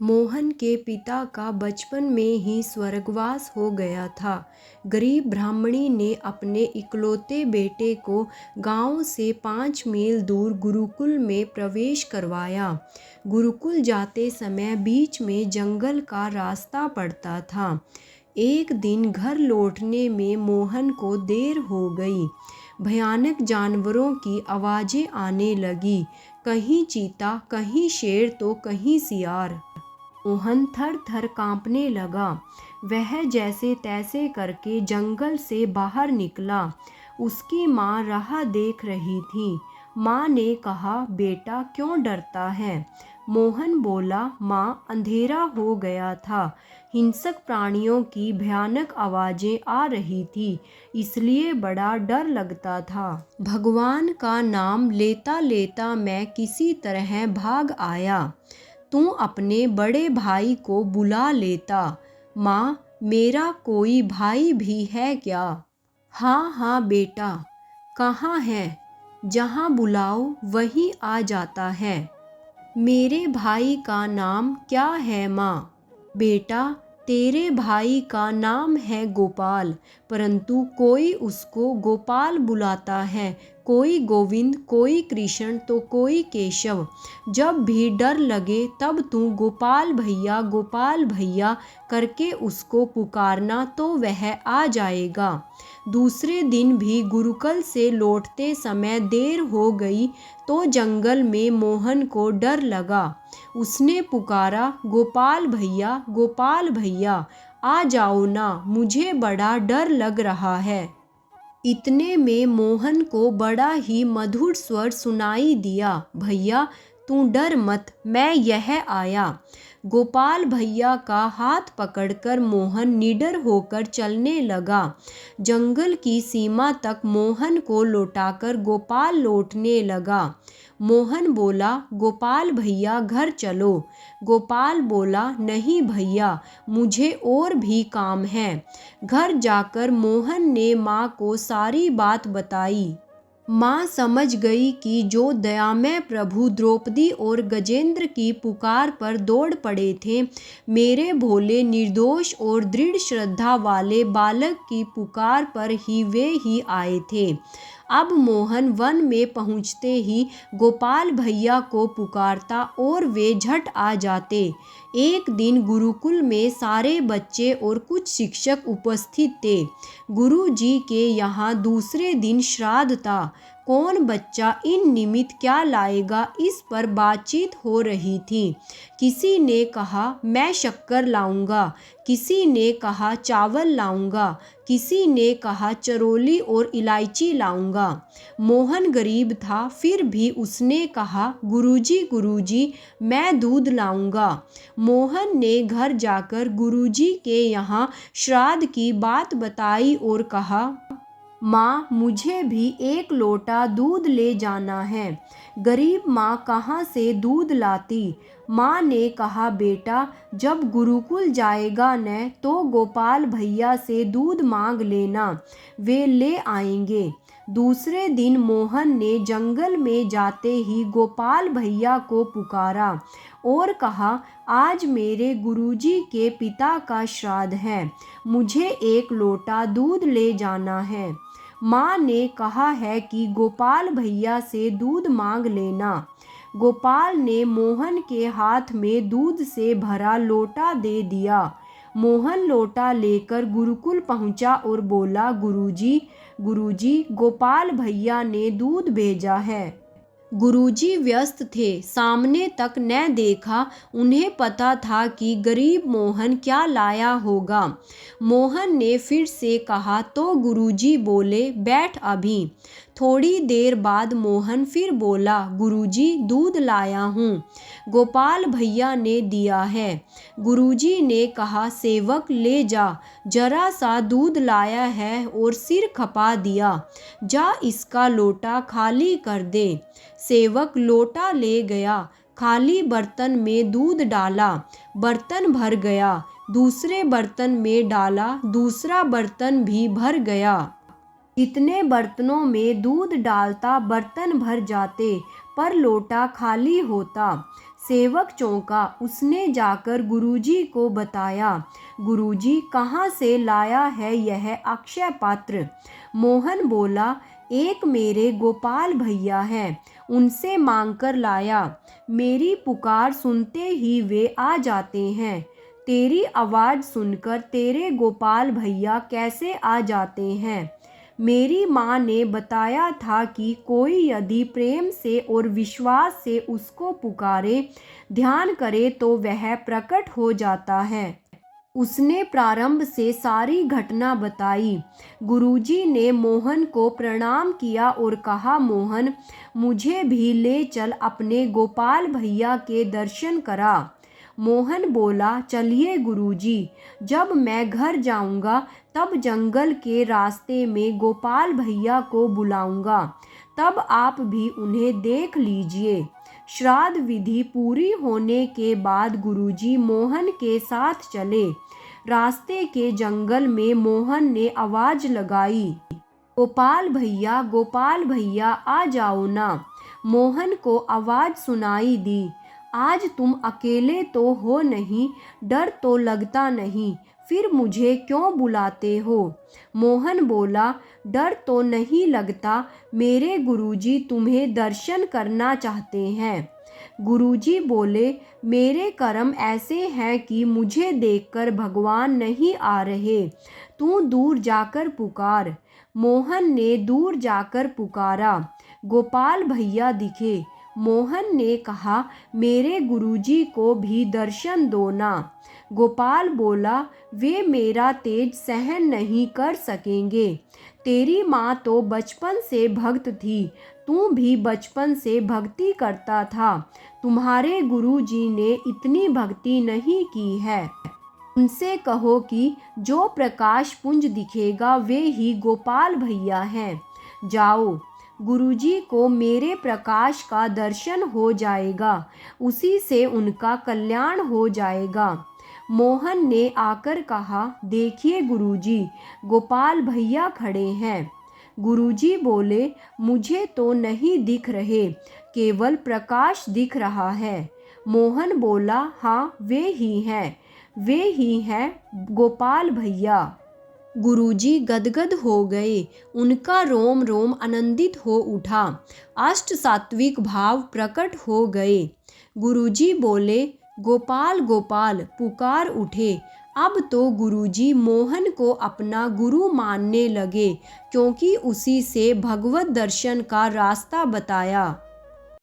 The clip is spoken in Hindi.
मोहन के पिता का बचपन में ही स्वर्गवास हो गया था। गरीब ब्राह्मणी ने अपने इकलौते बेटे को गांव से 5 मील दूर गुरुकुल में प्रवेश करवाया। गुरुकुल जाते समय बीच में जंगल का रास्ता पड़ता था। एक दिन घर लौटने में मोहन को देर हो गई। भयानक जानवरों की आवाज़ें आने लगी, कहीं चीता, कहीं शेर तो कहीं सियार। मोहन थर थर कांपने लगा। वह जैसे तैसे करके जंगल से बाहर निकला। उसकी माँ राह देख रही थी। माँ ने कहा, बेटा क्यों डरता है? मोहन बोला, माँ अंधेरा हो गया था, हिंसक प्राणियों की भयानक आवाज़ें आ रही थी, इसलिए बड़ा डर लगता था। भगवान का नाम लेता लेता मैं किसी तरह भाग आया। तू अपने बड़े भाई को बुला लेता। माँ, मेरा कोई भाई भी है क्या? हाँ हाँ बेटा। कहाँ है? जहाँ बुलाओ वहीं आ जाता है। मेरे भाई का नाम क्या है माँ? बेटा, तेरे भाई का नाम है गोपाल, परंतु कोई उसको गोपाल बुलाता है, कोई गोविंद, कोई कृष्ण तो कोई केशव। जब भी डर लगे तब तू गोपाल भैया करके उसको पुकारना तो वह आ जाएगा। दूसरे दिन भी गुरुकुल से लौटते समय देर हो गई तो जंगल में मोहन को डर लगा। उसने पुकारा, गोपाल भैया आ जाओ ना, मुझे बड़ा डर लग रहा है। इतने में मोहन को बड़ा ही मधुर स्वर सुनाई दिया, भैया तू डर मत, मैं यह आया। गोपाल भैया का हाथ पकड़कर मोहन निडर होकर चलने लगा। जंगल की सीमा तक मोहन को लौटाकर गोपाल लौटने लगा। मोहन बोला, गोपाल भैया घर चलो। गोपाल बोला, नहीं भैया, मुझे और भी काम है। घर जाकर मोहन ने माँ को सारी बात बताई। माँ समझ गई कि जो दयामय प्रभु द्रौपदी और गजेंद्र की पुकार पर दौड़ पड़े थे, मेरे भोले निर्दोष और दृढ़ श्रद्धा वाले बालक की पुकार पर ही वे ही आए थे। अब मोहन वन में पहुँचते ही गोपाल भैया को पुकारता और वे झट आ जाते। एक दिन गुरुकुल में सारे बच्चे और कुछ शिक्षक उपस्थित थे। गुरु जी के यहाँ दूसरे दिन श्राद्ध था। कौन बच्चा इन निमित्त क्या लाएगा, इस पर बातचीत हो रही थी। किसी ने कहा मैं शक्कर लाऊंगा, किसी ने कहा चावल लाऊंगा, किसी ने कहा चरोली और इलायची लाऊंगा। मोहन गरीब था, फिर भी उसने कहा, गुरुजी मैं दूध लाऊंगा। मोहन ने घर जाकर गुरुजी के यहाँ श्राद्ध की बात बताई और कहा, माँ मुझे भी 1 लोटा दूध ले जाना है। गरीब माँ कहाँ से दूध लाती? माँ ने कहा, बेटा जब गुरुकुल जाएगा न तो गोपाल भैया से दूध मांग लेना, वे ले आएंगे। दूसरे दिन मोहन ने जंगल में जाते ही गोपाल भैया को पुकारा और कहा, आज मेरे गुरुजी के पिता का श्राद्ध है, मुझे 1 लोटा दूध ले जाना है। माँ ने कहा है कि गोपाल भैया से दूध मांग लेना। गोपाल ने मोहन के हाथ में दूध से भरा लोटा दे दिया। मोहन लोटा लेकर गुरुकुल पहुंचा और बोला, गुरुजी गोपाल भैया ने दूध भेजा है। गुरुजी व्यस्त थे, सामने तक न देखा। उन्हें पता था कि गरीब मोहन क्या लाया होगा। मोहन ने फिर से कहा तो गुरुजी बोले, बैठ अभी। थोड़ी देर बाद मोहन फिर बोला, गुरुजी दूध लाया हूँ, गोपाल भैया ने दिया है। गुरुजी ने कहा, सेवक ले जा, जरा सा दूध लाया है और सिर खपा दिया, जा इसका लोटा खाली कर दे। सेवक लोटा ले गया, खाली बर्तन में दूध डाला, बर्तन भर गया। दूसरे बर्तन में डाला, दूसरा बर्तन भी भर गया। जितने बर्तनों में दूध डालता बर्तन भर जाते, पर लोटा खाली होता। सेवक चौंका। उसने जाकर गुरुजी को बताया। गुरुजी, कहाँ से लाया है यह अक्षय पात्र? मोहन बोला, एक मेरे गोपाल भैया हैं, उनसे मांग कर लाया। मेरी पुकार सुनते ही वे आ जाते हैं। तेरी आवाज़ सुनकर तेरे गोपाल भैया कैसे आ जाते हैं? मेरी माँ ने बताया था कि कोई यदि प्रेम से और विश्वास से उसको पुकारे, ध्यान करे तो वह प्रकट हो जाता है। उसने प्रारंभ से सारी घटना बताई। गुरुजी ने मोहन को प्रणाम किया और कहा, मोहन, मुझे भी ले चल, अपने गोपाल भैया के दर्शन करा। मोहन बोला, चलिए गुरुजी, जब मैं घर जाऊंगा तब जंगल के रास्ते में गोपाल भैया को बुलाऊंगा, तब आप भी उन्हें देख लीजिए। श्राद्ध विधि पूरी होने के बाद गुरुजी मोहन के साथ चले। रास्ते के जंगल में मोहन ने आवाज लगाई, गोपाल भैया, गोपाल भैया, आ जाओ ना। मोहन को आवाज सुनाई दी, आज तुम अकेले तो हो नहीं, डर तो लगता नहीं, फिर मुझे क्यों बुलाते हो? मोहन बोला, डर तो नहीं लगता, मेरे गुरुजी तुम्हें दर्शन करना चाहते हैं। गुरुजी बोले, मेरे कर्म ऐसे हैं कि मुझे देखकर भगवान नहीं आ रहे, तू दूर जाकर पुकार। मोहन ने दूर जाकर पुकारा, गोपाल भैया दिखे। मोहन ने कहा, मेरे गुरुजी को भी दर्शन दो ना। गोपाल बोला, वे मेरा तेज सहन नहीं कर सकेंगे। तेरी माँ तो बचपन से भक्त थी, तू भी बचपन से भक्ति करता था, तुम्हारे गुरुजी ने इतनी भक्ति नहीं की है। उनसे कहो कि जो प्रकाश पुंज दिखेगा वे ही गोपाल भैया हैं। जाओ, गुरुजी को मेरे प्रकाश का दर्शन हो जाएगा, उसी से उनका कल्याण हो जाएगा। मोहन ने आकर कहा, देखिए गुरुजी, गोपाल भैया खड़े हैं। गुरुजी बोले, मुझे तो नहीं दिख रहे, केवल प्रकाश दिख रहा है। मोहन बोला, हाँ, वे ही हैं गोपाल भैया। गुरुजी गदगद हो गए, उनका रोम रोम आनंदित हो उठा, अष्ट सात्विक भाव प्रकट हो गए। गुरुजी बोले, गोपाल गोपाल पुकार उठे। अब तो गुरुजी मोहन को अपना गुरु मानने लगे, क्योंकि उसी से भगवत दर्शन का रास्ता बताया।